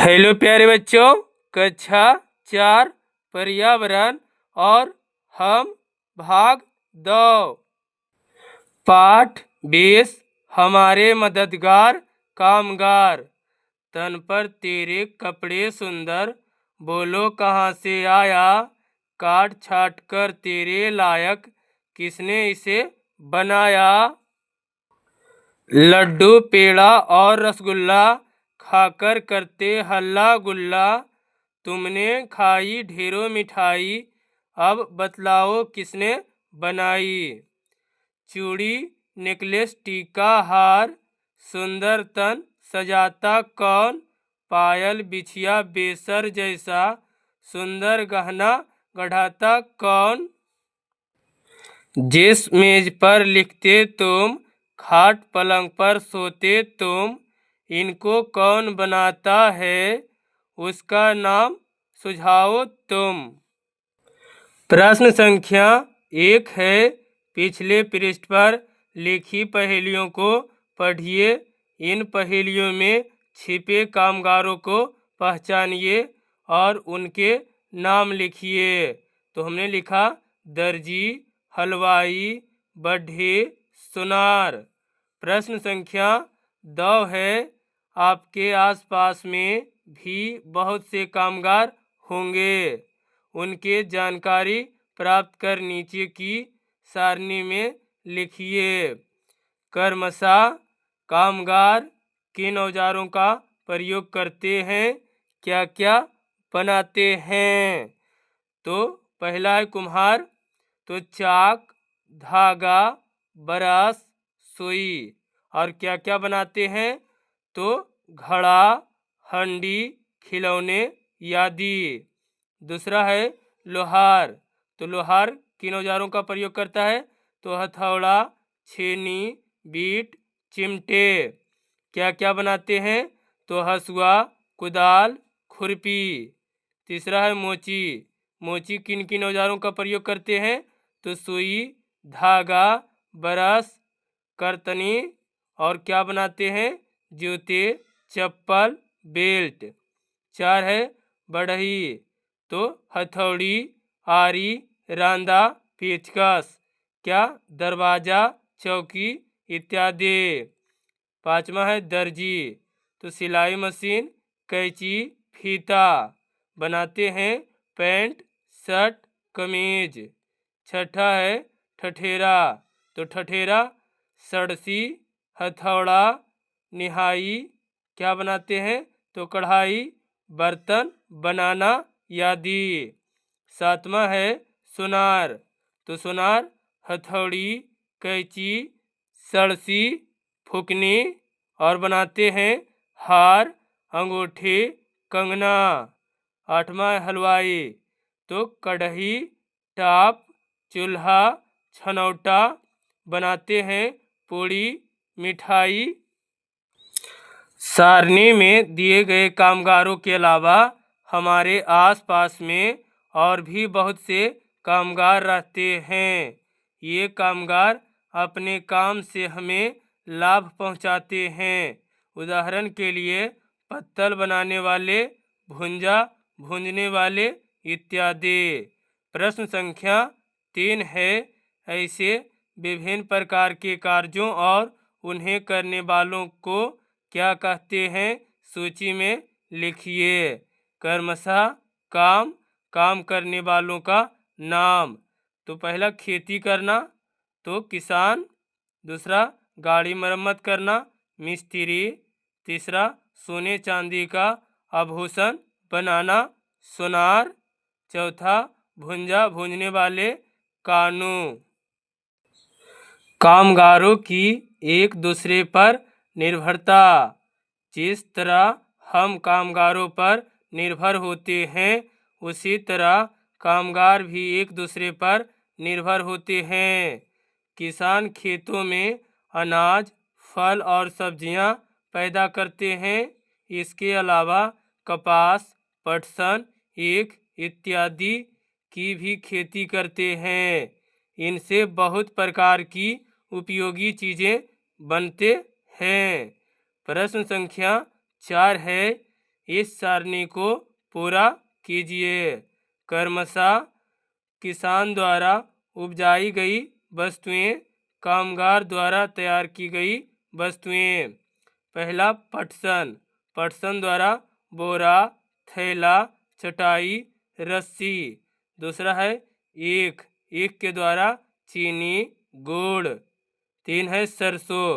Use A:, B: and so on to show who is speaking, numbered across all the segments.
A: Hello प्यारे बच्चों, कक्षा 4 पर्यावरण और हम भाग 2 पाठ 20 हमारे मददगार कामगार। तन पर तेरे कपड़े सुंदर, बोलो कहाँ से आया, काट छाट कर तेरे लायक किसने इसे बनाया। लड्डू पेड़ा और रसगुल्ला खाकर करते हल्ला गुल्ला, तुमने खाई ढेरों मिठाई, अब बतलाओ किसने बनाई। चूड़ी नेकलेस टीका हार, सुंदर तन सजाता कौन, पायल बिछिया बेसर जैसा, सुंदर गहना गढ़ाता कौन। जिस मेज पर लिखते तुम, खाट पलंग पर सोते तुम, इनको कौन बनाता है, उसका नाम सुझाओ तुम। प्रश्न संख्या 1 है, पिछले पृष्ठ पर लिखी पहेलियों को पढ़िए। इन पहेलियों में छिपे कामगारों को पहचानिए और उनके नाम लिखिए। तो हमने लिखा दर्जी, हलवाई, बढ़े, सुनार। प्रश्न संख्या 2 है, आपके आसपास में भी बहुत से कामगार होंगे, उनके जानकारी प्राप्त कर नीचे की सारणी में लिखिए। क्रमशः कामगार किन औजारों का प्रयोग करते हैं, क्या क्या बनाते हैं। तो पहला है कुम्हार, तो चाक, धागा, ब्रश, सुई। और क्या क्या बनाते हैं, तो घड़ा, हंडी, खिलौने आदि। दूसरा है लोहार, तो लोहार किन औजारों का प्रयोग करता है, तो हथौड़ा, छेनी, बीट, चिमटे। क्या क्या बनाते हैं, तो हसुआ, कुदाल, खुरपी। तीसरा है मोची, मोची किन किन औजारों का प्रयोग करते हैं, तो सुई, धागा, ब्रश, करतनी। और क्या बनाते हैं, जूते, चप्पल, बेल्ट। 4 है बढ़ई, तो हथौड़ी, आरी, रांदा, पेचकस, क्या दरवाजा, चौकी इत्यादि। 5वां है दर्जी, तो सिलाई मशीन, कैंची, फीता। बनाते हैं पैंट, शर्ट, कमीज। 6ठा है ठठेरा, तो ठठेरा सड़सी, हथौड़ा, निहाई। क्या बनाते हैं, तो कढ़ाई, बर्तन बनाना आदि। 7वां है सुनार, तो सुनार हथौड़ी, कैंची, सड़सी, फुकनी। और बनाते हैं हार, अंगूठी, कंगना। 8वां है हलवाई, तो कढ़ी, टाप, चूल्हा, छनौटा। बनाते हैं पूड़ी, मिठाई। सारणी में दिए गए कामगारों के अलावा हमारे आसपास में और भी बहुत से कामगार रहते हैं। ये कामगार अपने काम से हमें लाभ पहुंचाते हैं। उदाहरण के लिए पत्तल बनाने वाले, भुंजा भूंजने वाले इत्यादि। प्रश्न संख्या 3 है, ऐसे विभिन्न प्रकार के कार्यों और उन्हें करने वालों को क्या कहते हैं, सूची में लिखिए। क्रमशः काम, काम करने वालों का नाम। तो पहला खेती करना, तो किसान। दूसरा गाड़ी मरम्मत करना, मिस्त्री। तीसरा सोने चांदी का आभूषण बनाना, सुनार। चौथा भुंजा भूंजने वाले, कानू। कामगारों की एक दूसरे पर निर्भरता, जिस तरह हम कामगारों पर निर्भर होते हैं, उसी तरह कामगार भी एक दूसरे पर निर्भर होते हैं। किसान खेतों में अनाज, फल और सब्जियां पैदा करते हैं। इसके अलावा कपास, पटसन, ईख इत्यादि की भी खेती करते हैं। इनसे बहुत प्रकार की उपयोगी चीज़ें बनते हैं। प्रश्न संख्या 4 है, इस सारणी को पूरा कीजिए। क्रमशः किसान द्वारा उपजाई गई वस्तुएं, कामगार द्वारा तैयार की गई वस्तुएं। पहला पटसन, पटसन द्वारा बोरा, थैला, चटाई, रस्सी। दूसरा है ईख, ईख के द्वारा चीनी, गुड़। 3 है सरसों,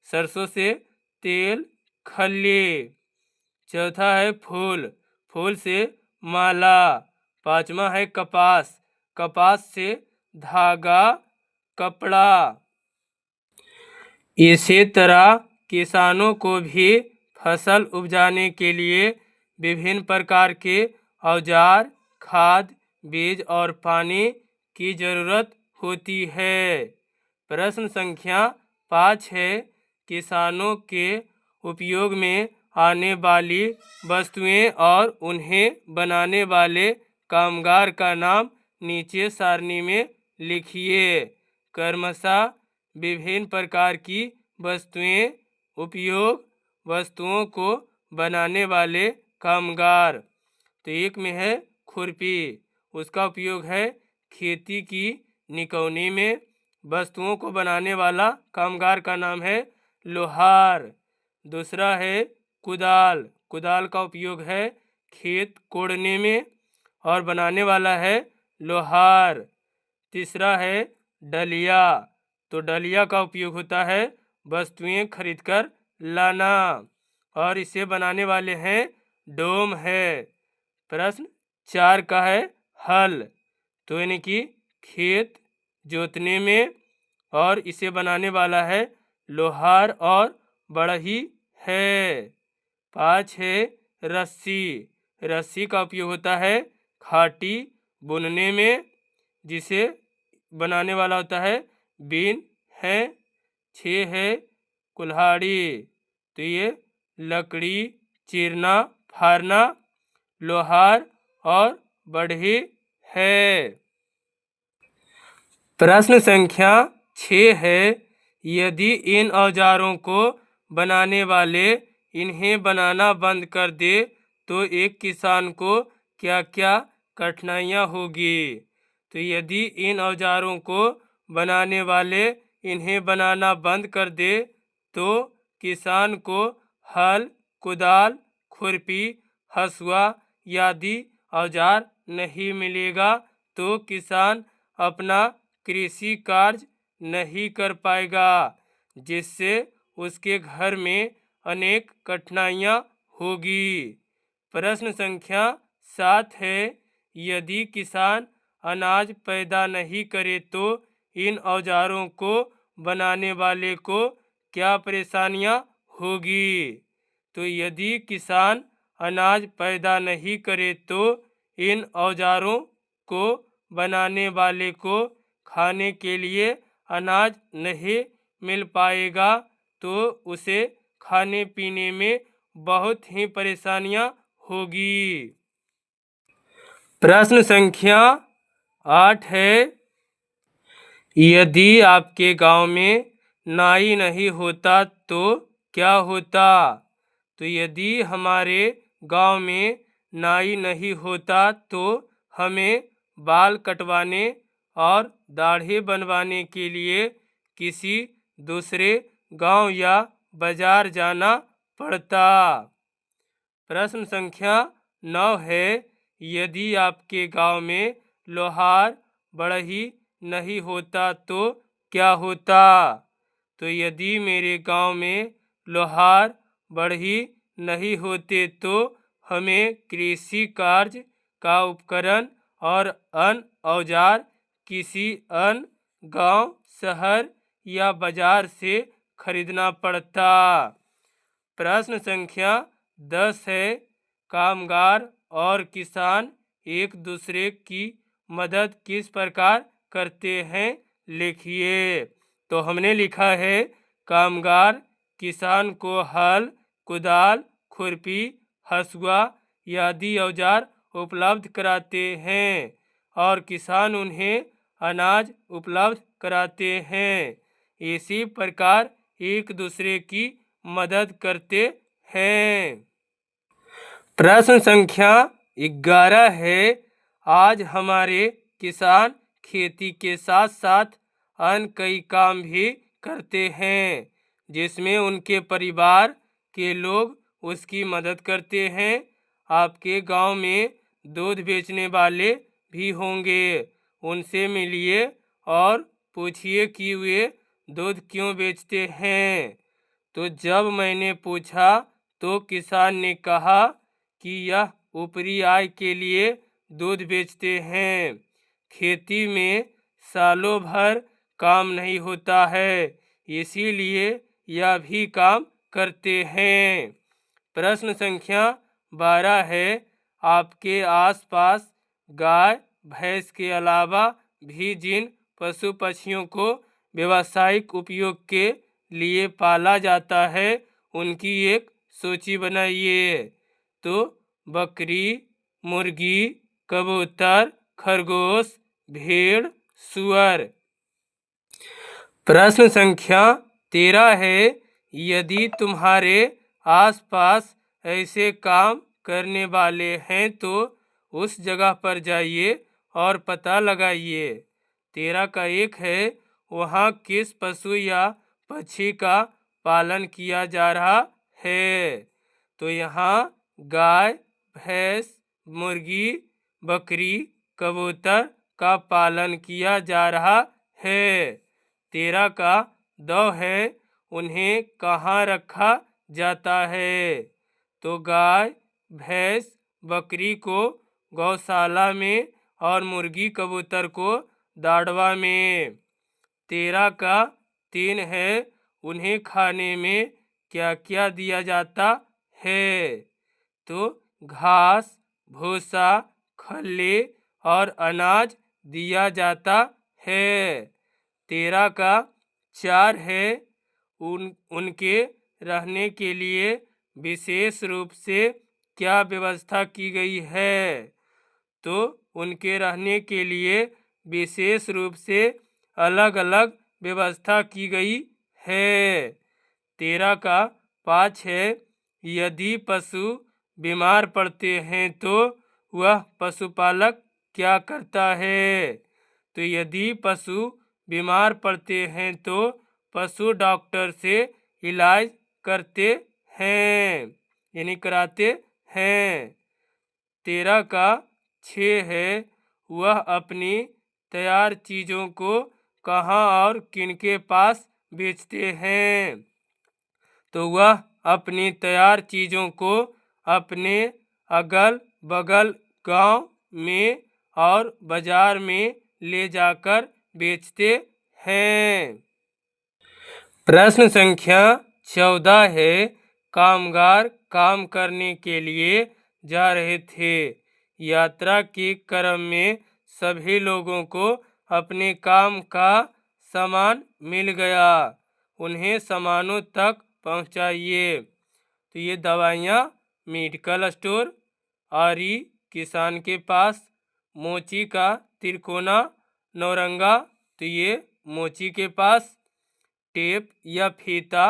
A: सरसों से तेल, खल्ली। चौथा है फूल, फूल से माला। 5वां है कपास, कपास से धागा, कपड़ा। इसी तरह किसानों को भी फसल उपजाने के लिए विभिन्न प्रकार के औजार, खाद, बीज और पानी की जरूरत होती है। प्रश्न संख्या 5 है, किसानों के उपयोग में आने वाली वस्तुएं और उन्हें बनाने वाले कामगार का नाम नीचे सारणी में लिखिए। क्रमशः विभिन्न प्रकार की वस्तुएं, उपयोग, वस्तुओं को बनाने वाले कामगार। तो एक में है खुरपी, उसका उपयोग है खेती की निकौनी में। वस्तुओं को बनाने वाला कामगार का नाम है लोहार। दूसरा है कुदाल, कुदाल का उपयोग है खेत कोड़ने में और बनाने वाला है लोहार। तीसरा है डलिया, तो डलिया का उपयोग होता है वस्तुएं खरीदकर लाना और इसे बनाने वाले हैं डोम है। प्रश्न 4 का है हल, तो यानी कि खेत जोतने में और इसे बनाने वाला है लोहार और बढ़ई है। 5 है रस्सी, रस्सी का उपयोग होता है खाटी बुनने में, जिसे बनाने वाला होता है बीन है। 6 है कुल्हाड़ी, तो ये लकड़ी चीरना फाड़ना, लोहार और बढ़ई है। प्रश्न संख्या 6 है, यदि इन औजारों को बनाने वाले इन्हें बनाना बंद कर दे तो एक किसान को क्या क्या कठिनाइयाँ होगी। तो यदि इन औजारों को बनाने वाले इन्हें बनाना बंद कर दे तो किसान को हल, कुदाल, खुरपी, हसुआ आदि औजार नहीं मिलेगा, तो किसान अपना कृषि कार्य नहीं कर पाएगा, जिससे उसके घर में अनेक कठिनाइयाँ होगी। प्रश्न संख्या 7 है, यदि किसान अनाज पैदा नहीं करे तो इन औजारों को बनाने वाले को क्या परेशानियाँ होगी। तो यदि किसान अनाज पैदा नहीं करे तो इन औजारों को बनाने वाले को खाने के लिए अनाज नहीं मिल पाएगा, तो उसे खाने पीने में बहुत ही परेशानियाँ होगी। प्रश्न संख्या 8 है, यदि आपके गांव में नाई नहीं होता तो क्या होता। तो यदि हमारे गांव में नाई नहीं होता तो हमें बाल कटवाने और दाढ़ी बनवाने के लिए किसी दूसरे गांव या बाजार जाना पड़ता। प्रश्न संख्या 9 है, यदि आपके गांव में लोहार बढ़ई नहीं होता तो क्या होता। तो यदि मेरे गांव में लोहार बढ़ई नहीं होते तो हमें कृषि कार्य का उपकरण और अन्य औजार किसी अन्य गांव, शहर या बाजार से खरीदना पड़ता। प्रश्न संख्या 10 है, कामगार और किसान एक दूसरे की मदद किस प्रकार करते हैं, लिखिए। तो हमने लिखा है, कामगार किसान को हल, कुदाल, खुरपी, हसुआ आदि औजार उपलब्ध कराते हैं और किसान उन्हें अनाज उपलब्ध कराते हैं। इसी प्रकार एक दूसरे की मदद करते हैं। प्रश्न संख्या 11 है। आज हमारे किसान खेती के साथ साथ अन्य कई काम भी करते हैं जिसमें उनके परिवार के लोग उसकी मदद करते हैं। आपके गांव में दूध बेचने वाले भी होंगे, उनसे मिलिए और पूछिए कि वे दूध क्यों बेचते हैं। तो जब मैंने पूछा तो किसान ने कहा कि यह ऊपरी आय के लिए दूध बेचते हैं। खेती में सालों भर काम नहीं होता है, इसीलिए यह भी काम करते हैं। प्रश्न संख्या 12 है। आपके आसपास गाय भैंस के अलावा भी जिन पशु पक्षियों को व्यावसायिक उपयोग के लिए पाला जाता है उनकी एक सूची बनाइए। तो बकरी, मुर्गी, कबूतर, खरगोश, भेड़, सुअर। प्रश्न संख्या 13 है। यदि तुम्हारे आसपास ऐसे काम करने वाले हैं तो उस जगह पर जाइए और पता लगाइए। 13 का 1 है। वहाँ किस पशु या पक्षी का पालन किया जा रहा है। तो यहाँ गाय, भैंस, मुर्गी, बकरी, कबूतर का पालन किया जा रहा है। 13 का 2 है। उन्हें कहाँ रखा जाता है। तो गाय, भैंस, बकरी को गौशाला में और मुर्गी कबूतर को दाड़वा में। 13 का 3 है। उन्हें खाने में क्या क्या दिया जाता है। तो घास, भूसा, खल्ली और अनाज दिया जाता है। 13 का 4 है। उनके रहने के लिए विशेष रूप से क्या व्यवस्था की गई है। तो उनके रहने के लिए विशेष रूप से अलग अलग व्यवस्था की गई है। 13 का 5 है। यदि पशु बीमार पड़ते हैं तो वह पशुपालक क्या करता है। तो यदि पशु बीमार पड़ते हैं तो पशु डॉक्टर से इलाज करते हैं यानी कराते हैं। 13 का 6 है। वह अपनी तैयार चीज़ों को कहाँ और किनके पास बेचते हैं। तो वह अपनी तैयार चीज़ों को अपने अगल बगल गांव में और बाजार में ले जाकर बेचते हैं। प्रश्न संख्या 14 है। कामगार काम करने के लिए जा रहे थे। यात्रा के क्रम में सभी लोगों को अपने काम का सामान मिल गया, उन्हें सामानों तक पहुंचाइए। तो ये दवाइयाँ मेडिकल स्टोर, आरी किसान के पास, मोची का तिरकोना नौरंगा तो ये मोची के पास, टेप या फीता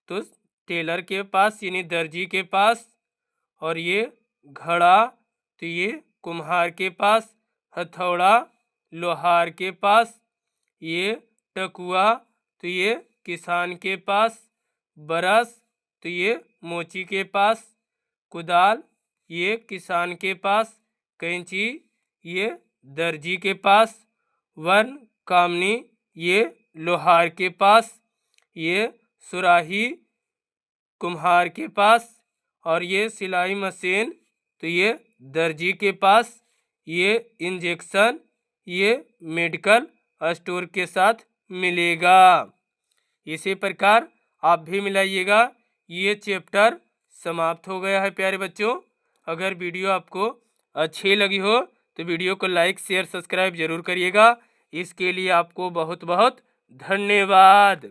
A: तो टेलर के पास यानी दर्जी के पास, और ये घड़ा तो ये कुम्हार के पास, हथौड़ा लोहार के पास, ये टकुआ तो ये किसान के पास, बरस तो ये मोची के पास, कुदाल ये किसान के पास, कैंची ये दर्जी के पास, वन कामनी ये लोहार के पास, ये सुराही कुम्हार के पास, और ये सिलाई मशीन तो ये दर्जी के पास, ये इंजेक्शन ये मेडिकल स्टोर के साथ मिलेगा। इसी प्रकार आप भी मिलाइएगा। ये चैप्टर समाप्त हो गया है प्यारे बच्चों। अगर वीडियो आपको अच्छी लगी हो तो वीडियो को लाइक शेयर सब्सक्राइब जरूर करिएगा। इसके लिए आपको बहुत बहुत धन्यवाद।